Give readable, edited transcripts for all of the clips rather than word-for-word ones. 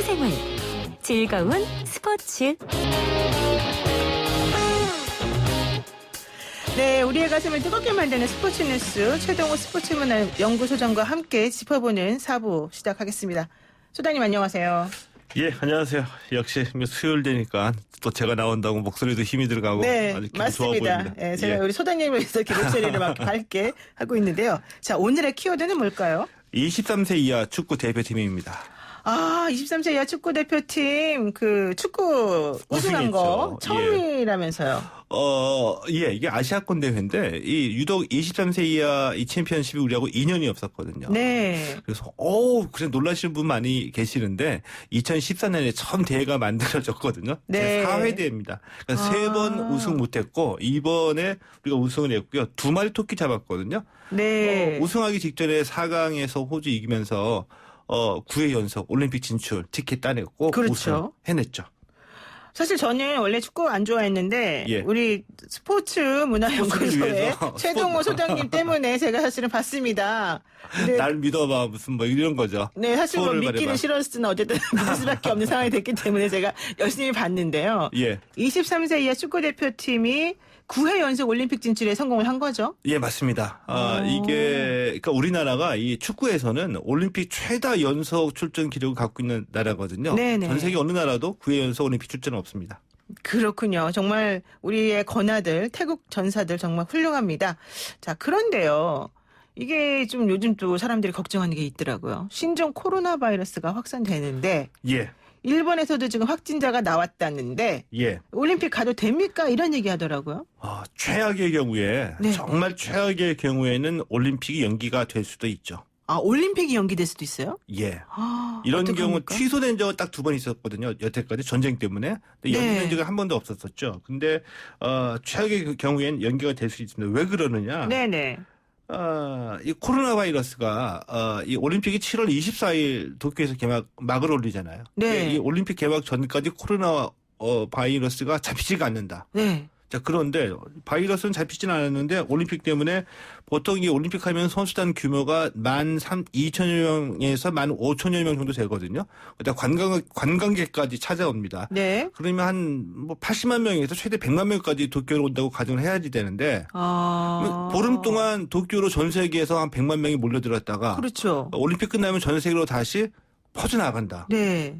생활, 즐거운 스포츠. 네, 우리의 가슴을 뜨겁게 만드는 스포츠 뉴스 최동호 스포츠문화연구소장과 함께 짚어보는 4부 시작하겠습니다. 소장님 안녕하세요. 예, 안녕하세요. 역시 수요일 되니까 또 제가 나온다고 목소리도 힘이 들어가고 네, 아주 기분 맞습니다. 좋아 보입니다. 네, 제가 우리 소장님을 위해서 이렇게 목소리를 막 밝게 하고 있는데요. 자, 오늘의 키워드는 뭘까요? 23세 이하 축구 대표팀입니다. 아, 23세 이하 축구 대표팀 그 축구 우승한 거 우승했죠. 처음이라면서요. 예, 이게 아시아권 대회인데 유독 23세 이하 이 챔피언십이 우리하고 인연이 없었거든요. 네. 그래서 그래 놀라시는 분 많이 계시는데 2014년에 처음 대회가 만들어졌거든요. 네. 4회 대회입니다. 그러니까 3번 우승 못했고 이번에 우리가 우승을 했고요. 2마리 토끼 잡았거든요. 네. 우승하기 직전에 4강에서 호주 이기면서 9회 연속 올림픽 진출 티켓 따냈고 그렇죠. 우승 해냈죠. 사실 저는 원래 축구 안 좋아했는데 예. 우리 스포츠 문화연구소의 위해서 최동호 소장님 때문에 제가 사실은 봤습니다. 근데 날 믿어봐 무슨 뭐 이런 거죠. 네, 사실 뭐 소원을 믿기는 말해봐. 싫었으나 어쨌든 믿을 수밖에 없는 상황이 됐기 때문에 제가 열심히 봤는데요. 예. 23세 이하 축구대표팀이 9회 연속 올림픽 진출에 성공을 한 거죠? 예, 맞습니다. 그러니까 우리나라가 이 축구에서는 올림픽 최다 연속 출전 기록을 갖고 있는 나라거든요. 네네. 전 세계 어느 나라도 9회 연속 올림픽 출전은 없습니다. 그렇군요. 정말 우리의 권하들, 태국 전사들 정말 훌륭합니다. 자, 그런데요. 이게 좀 요즘 또 사람들이 걱정하는 게 있더라고요. 신종 코로나 바이러스가 확산되는데 예. 일본에서도 지금 확진자가 나왔다는데 예. 올림픽 가도 됩니까? 이런 얘기 하더라고요. 최악의 경우에 네. 정말 최악의 경우에는 올림픽이 연기가 될 수도 있죠. 아, 올림픽이 연기될 수도 있어요? 예. 아, 이런 경우 어떡합니까? 취소된 적은 딱 2번 있었거든요. 여태까지 전쟁 때문에. 근데 네. 연기된 적은 한 번도 없었었죠. 근데 최악의 경우에는 연기가 될 수 있습니다. 왜 그러느냐? 네네. 이 코로나 바이러스가 이 올림픽이 7월 24일 도쿄에서 막을 올리잖아요. 네. 이 올림픽 개막 전까지 코로나 바이러스가 잡히지가 않는다. 네. 자, 그런데 바이러스는 잡히지는 않았는데 올림픽 때문에 보통 이 올림픽 하면 선수단 규모가 12,000여 명에서 15,000여 명 정도 되거든요. 그다음 관광객까지 찾아옵니다. 네. 그러면 한 80만 명에서 최대 100만 명까지 도쿄로 온다고 가정을 해야지 되는데 보름 동안 도쿄로 전 세계에서 한 100만 명이 몰려들었다가 그렇죠. 올림픽 끝나면 전 세계로 다시 퍼져나간다. 네.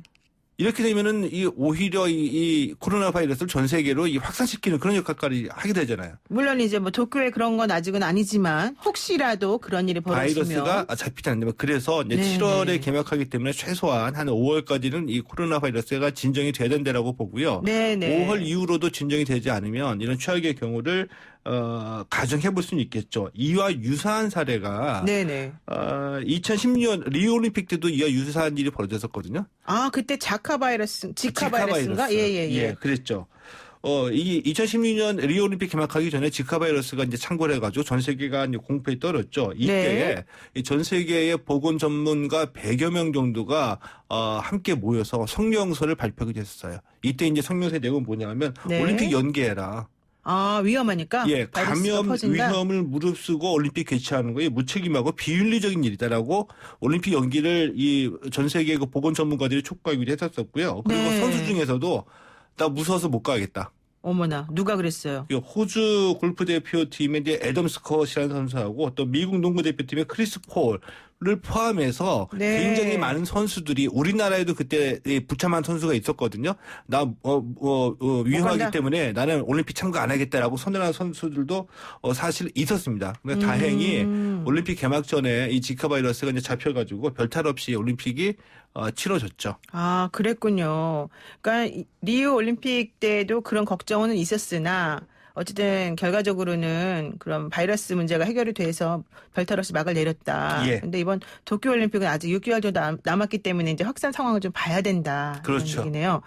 이렇게 되면은 오히려 이 코로나 바이러스를 전 세계로 확산시키는 그런 역할까지 하게 되잖아요. 물론 이제 뭐 도쿄에 그런 건 아직은 아니지만 혹시라도 그런 일이 벌어지면 바이러스가 잡히지 않는다면 그래서 이제 네. 7월에 개막하기 때문에 최소한 한 5월까지는 이 코로나 바이러스가 진정이 돼야 된다라고 보고요. 네네. 5월 이후로도 진정이 되지 않으면 이런 최악의 경우를 가정해 볼 수는 있겠죠. 이와 유사한 사례가 네네. 2016년 리우 올림픽 때도 이와 유사한 일이 벌어졌었거든요. 아, 그때 지카 바이러스인가? 예. 그랬죠. 이게 2016년 리우 올림픽 개막하기 전에 지카 바이러스가 이제 창궐 해가지고 전 세계가 이제 공포에 떨었죠. 이때에 네. 전 세계의 보건 전문가 100여 명 정도가 함께 모여서 성명서를 발표하게 됐었어요. 이때 이제 성명서의 내용은 뭐냐면 네. 올림픽 연기해라. 아, 위험하니까? 예, 바이러스가 감염 퍼진다? 위험을 무릅쓰고 올림픽 개최하는 거에 무책임하고 비윤리적인 일이다라고 올림픽 연기를 이 전 세계 그 보건 전문가들이 촉구하기도 했었었고요. 그리고 네. 선수 중에서도 나 무서워서 못 가겠다. 어머나, 누가 그랬어요? 호주 골프 대표팀의 이제 애덤 스콧이라는 선수하고 또 미국 농구 대표팀의 크리스 폴을 포함해서 네. 굉장히 많은 선수들이 우리나라에도 그때 부참한 선수가 있었거든요. 나 위험하기 간다. 때문에 나는 올림픽 참가 안 하겠다라고 선언한 선수들도 사실 있었습니다. 근데 다행히 올림픽 개막 전에 이 지카 바이러스가 이제 잡혀가지고 별탈 없이 올림픽이 치러졌죠. 아, 그랬군요. 그러니까 리우 올림픽 때도 그런 걱정은 있었으나 어쨌든 결과적으로는 그런 바이러스 문제가 해결이 돼서 별탈 없이 막을 내렸다. 예. 근데 이번 도쿄 올림픽은 아직 6개월 정도 남았기 때문에 이제 확산 상황을 좀 봐야 된다. 그렇죠. 이런 얘기네요.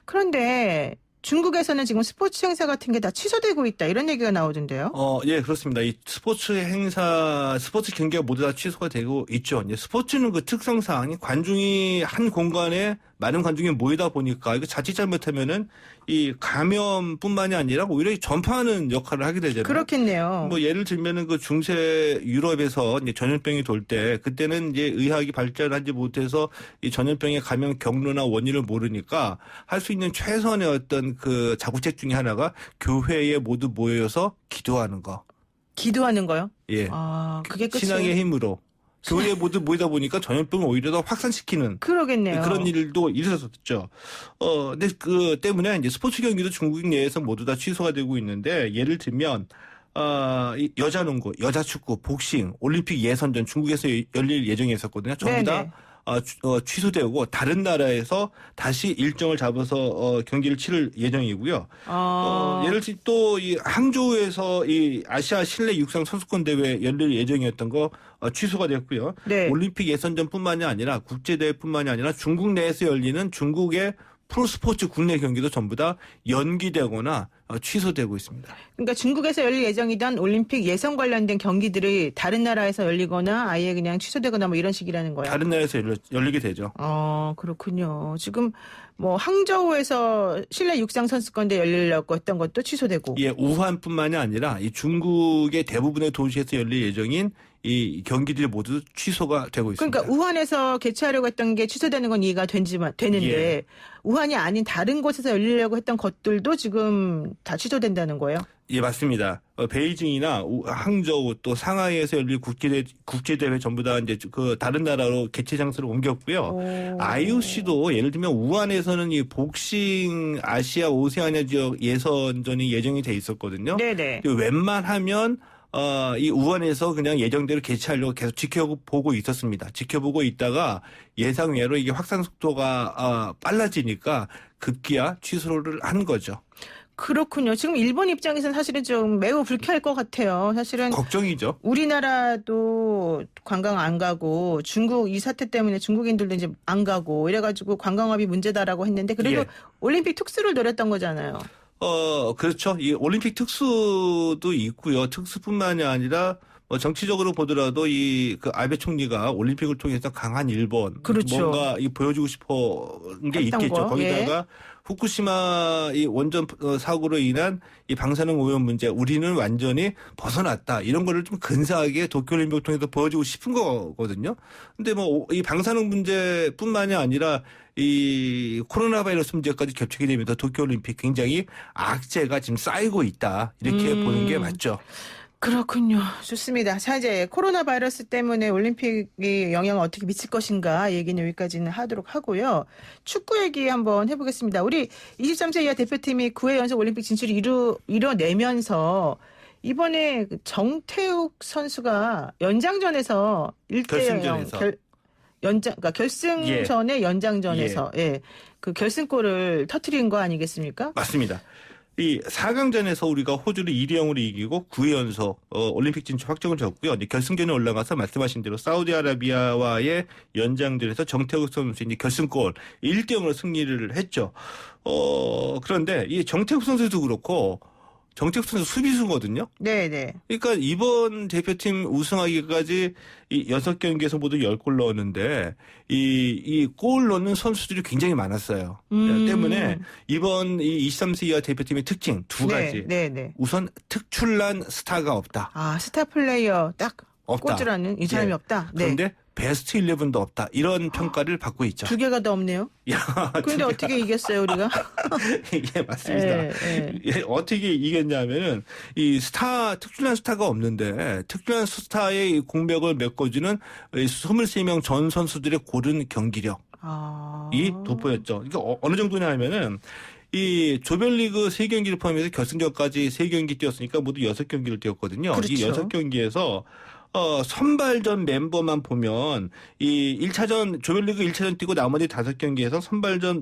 그런데 중국에서는 지금 스포츠 행사 같은 게 다 취소되고 있다. 이런 얘기가 나오던데요. 예, 그렇습니다. 이 스포츠 행사, 스포츠 경기가 모두 다 취소가 되고 있죠. 이제 스포츠는 그 특성상 관중이 한 공간에 많은 관중이 모이다 보니까 이거 자칫 잘못하면은 이 감염뿐만이 아니라 오히려 전파하는 역할을 하게 되잖아요. 그렇겠네요. 뭐 예를 들면은 그 중세 유럽에서 이제 전염병이 돌 때 그때는 이제 의학이 발전하지 못해서 이 전염병의 감염 경로나 원인을 모르니까 할 수 있는 최선의 어떤 그 자구책 중에 하나가 교회에 모두 모여서 기도하는 거. 기도하는 거요? 예. 아, 그게 끝이에요? 신앙의 힘으로. 교회에 모두 모이다 보니까 전염병을 오히려 더 확산시키는 그러겠네요. 그런 일도 있었었죠. 근데 그 때문에 이제 스포츠 경기도 중국 내에서 모두 다 취소가 되고 있는데 예를 들면 이 여자 농구, 여자 축구, 복싱, 올림픽 예선전 중국에서 열릴 예정이었었거든요. 전부 다 취소되고 다른 나라에서 다시 일정을 잡아서 경기를 치를 예정이고요. 예를 들어 또 이 항저우에서 이 아시아 실내 육상 선수권 대회 열릴 예정이었던 거 취소가 됐고요. 네. 올림픽 예선전뿐만이 아니라 국제 대회뿐만이 아니라 중국 내에서 열리는 중국의 프로스포츠 국내 경기도 전부 다 연기되거나 취소되고 있습니다. 그러니까 중국에서 열릴 예정이던 올림픽 예선 관련된 경기들이 다른 나라에서 열리거나 아예 그냥 취소되거나 뭐 이런 식이라는 거예요. 다른 나라에서 열리게 되죠. 그렇군요. 지금 뭐 항저우에서 실내 육상 선수권대 열리려고 했던 것도 취소되고. 예, 우한뿐만이 아니라 이 중국의 대부분의 도시에서 열릴 예정인 이 경기들이 모두 취소가 되고 있습니다. 그러니까 우한에서 개최하려고 했던 게 취소되는 건 이해가 되는데 예. 우한이 아닌 다른 곳에서 열리려고 했던 것들도 지금 다 취소된다는 거예요? 예, 맞습니다. 베이징이나 항저우 또 상하이에서 열릴 국제대회 전부 다 이제 그 다른 나라로 개최 장소를 옮겼고요. IOC도 예를 들면 우한에서는 이 복싱 아시아 오세아니아 지역 예선전이 예정이 돼 있었거든요. 네네. 웬만하면 이 우한에서 그냥 예정대로 개최하려고 계속 지켜보고 있었습니다. 지켜보고 있다가 예상외로 이게 확산 속도가 빨라지니까 급기야 취소를 한 거죠. 그렇군요. 지금 일본 입장에서는 사실은 좀 매우 불쾌할 것 같아요. 사실은 걱정이죠. 우리나라도 관광 안 가고 중국 이 사태 때문에 중국인들도 이제 안 가고 이래가지고 관광업이 문제다라고 했는데 그래도 예. 올림픽 특수를 노렸던 거잖아요. 그렇죠. 이 올림픽 특수도 있고요. 특수뿐만이 아니라 정치적으로 보더라도 이 그 아베 총리가 올림픽을 통해서 강한 일본 그렇죠. 뭔가 이 보여주고 싶은 게 했던 있겠죠. 거. 거기다가 후쿠시마 이 원전 사고로 인한 이 방사능 오염 문제 우리는 완전히 벗어났다. 이런 거를 좀 근사하게 도쿄올림픽을 통해서 보여주고 싶은 거거든요. 근데 뭐 이 방사능 문제뿐만이 아니라 이 코로나 바이러스 문제까지 겹치게 되면서 도쿄올림픽 굉장히 악재가 지금 쌓이고 있다. 이렇게 보는 게 맞죠. 그렇군요. 좋습니다. 자, 이제 코로나 바이러스 때문에 올림픽이 영향을 어떻게 미칠 것인가 얘기는 여기까지는 하도록 하고요. 축구 얘기 한번 해보겠습니다. 우리 23세 이하 대표팀이 9회 연속 올림픽 진출을 이뤄내면서 이번에 정태욱 선수가 연장전에서 1대0 그러니까 결승전의 연장전에서 그 결승골을 터뜨린 거 아니겠습니까? 맞습니다. 이 4강전에서 우리가 호주를 2대0으로 이기고 9회 연속 올림픽 진출 확정을 졌고요. 이제 결승전에 올라가서 말씀하신 대로 사우디아라비아와의 연장전에서 정태욱 선수 이제 결승골 1대0으로 승리를 했죠. 그런데 이 정태욱 선수도 그렇고 정태욱 선수 수비수거든요. 네네. 그러니까 이번 대표팀 우승하기까지 이 6경기에서 모두 10골 넣었는데 이 골 넣는 선수들이 굉장히 많았어요. 때문에 이번 이 23세 이하 대표팀의 특징 두 가지. 네네. 우선 특출난 스타가 없다. 아, 스타 플레이어 딱 없다. 꽂으라는 이 사람이 예. 없다. 네. 그런데 베스트 11도 없다. 이런 평가를 받고 있죠. 두 개가 더 없네요. 그런데 어떻게 이겼어요, 우리가? 예, 맞습니다. 예, 어떻게 이겼냐면은 이 특출난 스타가 없는데 특출난 스타의 이 공백을 메꿔주는 23명 전 선수들의 고른 경기력이 돋보였죠. 그러니까 어느 정도냐 하면은 이 조별리그 3경기를 포함해서 결승전까지 3경기 뛰었으니까 모두 6경기를 뛰었거든요. 그렇죠. 이 6경기에서 선발전 멤버만 보면 이 1차전 조별리그 1차전 뛰고 나머지 5경기에서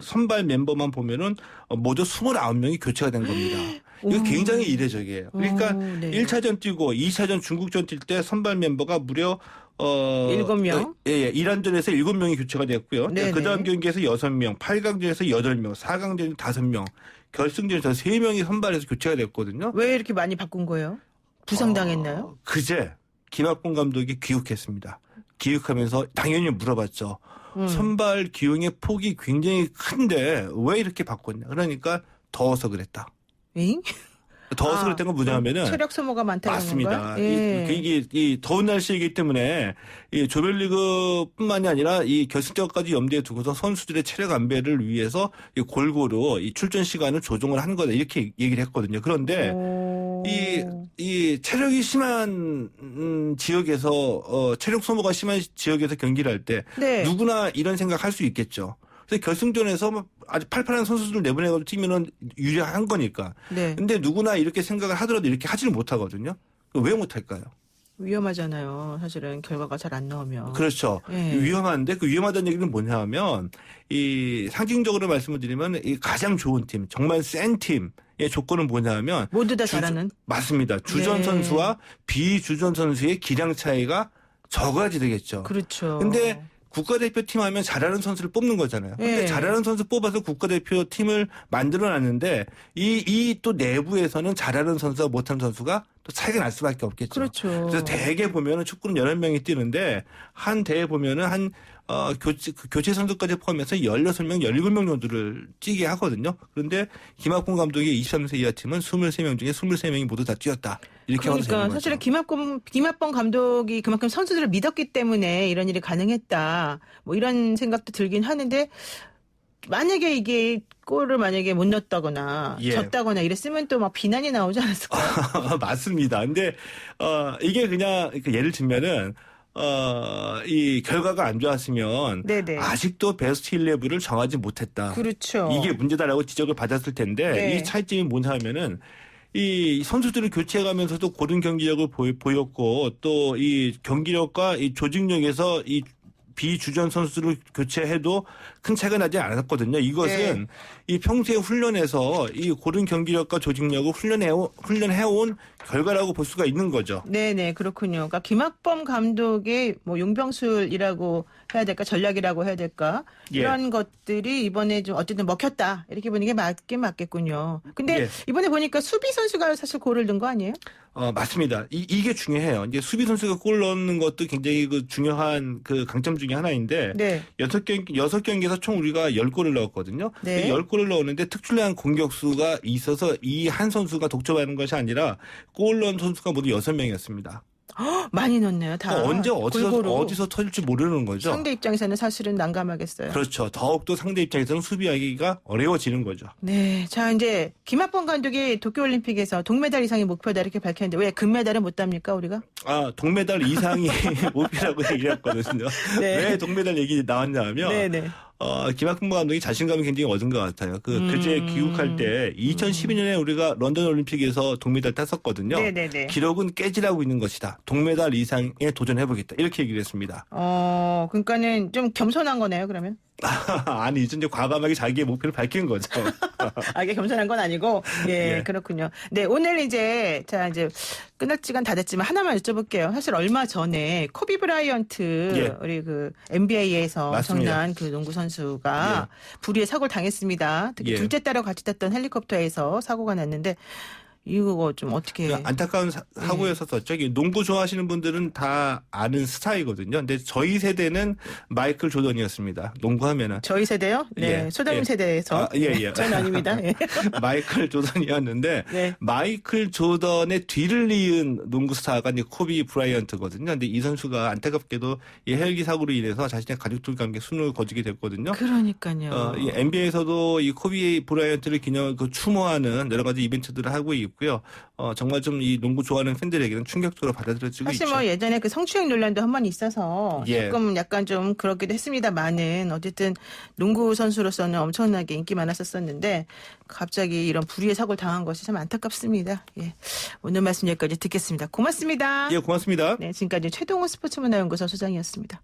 선발 멤버만 보면은 모두 29명이 교체가 된 겁니다. 이거 굉장히 이례적이에요. 그러니까 1차전 뛰고 2차전 중국전 뛸 때 선발 멤버가 무려 7명? 예, 1안전에서 7명이 교체가 됐고요. 그 다음 경기에서 6명, 8강전에서 8명, 4강전에서 5명, 결승전에서 3명이 선발해서 교체가 됐거든요. 왜 이렇게 많이 바꾼 거예요? 부상당했나요? 그제 김학봉 감독이 귀국했습니다. 귀국하면서 당연히 물어봤죠. 선발 기용의 폭이 굉장히 큰데 왜 이렇게 바꿨냐. 그러니까 더워서 그랬다. 에잉? 더워서 그랬던 건 뭐냐면은 체력 소모가 많다 이런 맞습니다. 건가요? 예. 이게 더운 날씨이기 때문에 이 조별리그뿐만이 아니라 이 결승전까지 염두에 두고서 선수들의 체력 안배를 위해서 골고루 이 출전 시간을 조정을 한 거다 이렇게 얘기를 했거든요. 그런데 이 체력이 심한 지역에서 체력 소모가 심한 지역에서 경기를 할 때 네. 누구나 이런 생각할 수 있겠죠. 그래서 결승전에서 아주 팔팔한 선수들을 내보내고 뛰면은 유리한 거니까. 네. 근데 누구나 이렇게 생각을 하더라도 이렇게 하지는 못하거든요. 왜 못할까요? 위험하잖아요. 사실은 결과가 잘 안 나오면. 그렇죠. 예. 위험한데 그 위험하다는 얘기는 뭐냐면 이 상징적으로 말씀을 드리면 이 가장 좋은 팀, 정말 센 팀의 조건은 뭐냐면 모두 다 잘하는. 맞습니다. 주전 네. 선수와 비주전 선수의 기량 차이가 적어야지 되겠죠. 그렇죠. 근데 국가대표팀 하면 잘하는 선수를 뽑는 거잖아요. 근데 예. 잘하는 선수 뽑아서 국가대표팀을 만들어놨는데 이 또 내부에서는 잘하는 선수와 못하는 선수가 또 차이가 날 수밖에 없겠죠. 그렇죠. 그래서 대개 보면은 축구는 11명이 뛰는데 한 대회 보면은 교체 선수까지 포함해서 16명, 17명 정도를 뛰게 하거든요. 그런데 김학봉 감독의 23세 이하 팀은 23명 중에 23명이 모두 다 뛰었다. 이렇게 하면 되는 그러니까 거죠. 사실은 김학봉 감독이 그만큼 선수들을 믿었기 때문에 이런 일이 가능했다. 뭐 이런 생각도 들긴 하는데 만약에 이게 골을 만약에 못 넣었다거나 예. 졌다거나 이랬으면 또 막 비난이 나오지 않았을까요? 맞습니다. 근데 이게 그냥 예를 들면은 이 결과가 안 좋았으면 네네. 아직도 베스트 11을 정하지 못했다. 그렇죠. 이게 문제다라고 지적을 받았을 텐데 네. 이 차이점이 뭐냐 하면은 이 선수들을 교체해가면서도 고른 경기력을 보였고 또 이 경기력과 이 조직력에서 이 비주전 선수를 교체해도 큰 차이가 나지 않았거든요. 이것은 네. 이 평소에 훈련에서 이 고른 경기력과 조직력을 훈련해온 결과라고 볼 수가 있는 거죠. 네네, 그렇군요. 그러니까 김학범 감독의 뭐 용병술이라고 해야 될까, 전략이라고 해야 될까, 예. 이런 것들이 이번에 좀 어쨌든 먹혔다. 이렇게 보는 게 맞긴 맞겠군요. 근데 예. 이번에 보니까 수비 선수가 사실 골을 넣은 거 아니에요? 맞습니다. 이게 중요해요. 이제 수비 선수가 골 넣는 것도 굉장히 그 중요한 그 강점 중에 하나인데 네. 6경기에서 총 우리가 10골을 넣었거든요. 네. 10골을 넣었는데 특출난 공격수가 있어서 이 한 선수가 독점하는 것이 아니라 골 넣은 선수가 모두 6명이었습니다. 많이 넣네요, 다. 언제 골고루. 어디서 터질지 모르는 거죠. 상대 입장에서는 사실은 난감하겠어요. 그렇죠. 더욱더 상대 입장에서는 수비하기가 어려워지는 거죠. 네. 자, 이제 김학범 감독이 도쿄올림픽에서 동메달 이상이 목표다 이렇게 밝혔는데 왜 금메달은 못 땁니까, 우리가? 동메달 이상이 목표라고 얘기했거든요. 네. 왜 동메달 얘기 나왔냐 하면 네네. 김학봉 감독이 자신감이 굉장히 얻은 것 같아요. 그제 귀국할 때 2012년에 우리가 런던 올림픽에서 동메달 땄었거든요. 네네네. 기록은 깨지라고 있는 것이다. 동메달 이상에 도전해보겠다. 이렇게 얘기를 했습니다. 그러니까는 좀 겸손한 거네요, 그러면. 아니, 이제 과감하게 자기의 목표를 밝힌 거죠. 이게 겸손한 건 아니고, 예, 예. 그렇군요. 네, 오늘 이제 끝날 시간 다 됐지만 하나만 여쭤볼게요. 사실 얼마 전에 코비 브라이언트, 예. 우리 그 NBA에서 맞습니다. 정난 그 농구 선수가 불의의 사고를 당했습니다. 특히 예. 둘째 딸하고 같이 탔던 헬리콥터에서 사고가 났는데, 이거 좀 어떻게. 안타까운 사고였었죠. 농구 좋아하시는 분들은 다 아는 스타이거든요. 근데 저희 세대는 마이클 조던이었습니다. 농구하면은. 저희 세대요? 네, 예. 소담님 예. 세대에서. 예. 저는 아닙니다. 예. 마이클 조던이었는데 네. 마이클 조던의 뒤를 이은 농구 스타가 이제 코비 브라이언트거든요. 근데 이 선수가 안타깝게도 이 헬기 사고로 인해서 자신의 가족들과 함께 숨을 거두게 됐거든요. 그러니까요. 이 NBA에서도 이 코비 브라이언트를 기념 추모하는 여러 가지 이벤트들을 하고 있고요. 정말 좀 이 농구 좋아하는 팬들에게는 충격적으로 받아들여지고 사실 있죠. 뭐 예전에 그 성추행 논란도 한 번 있어서 예. 조금 약간 좀 그렇기도 했습니다만은 어쨌든 농구 선수로서는 엄청나게 인기 많았었는데 갑자기 이런 불의의 사고를 당한 것이 참 안타깝습니다. 예. 오늘 말씀 여기까지 듣겠습니다. 고맙습니다. 예, 고맙습니다. 네, 지금까지 최동호 스포츠문화연구소 소장이었습니다.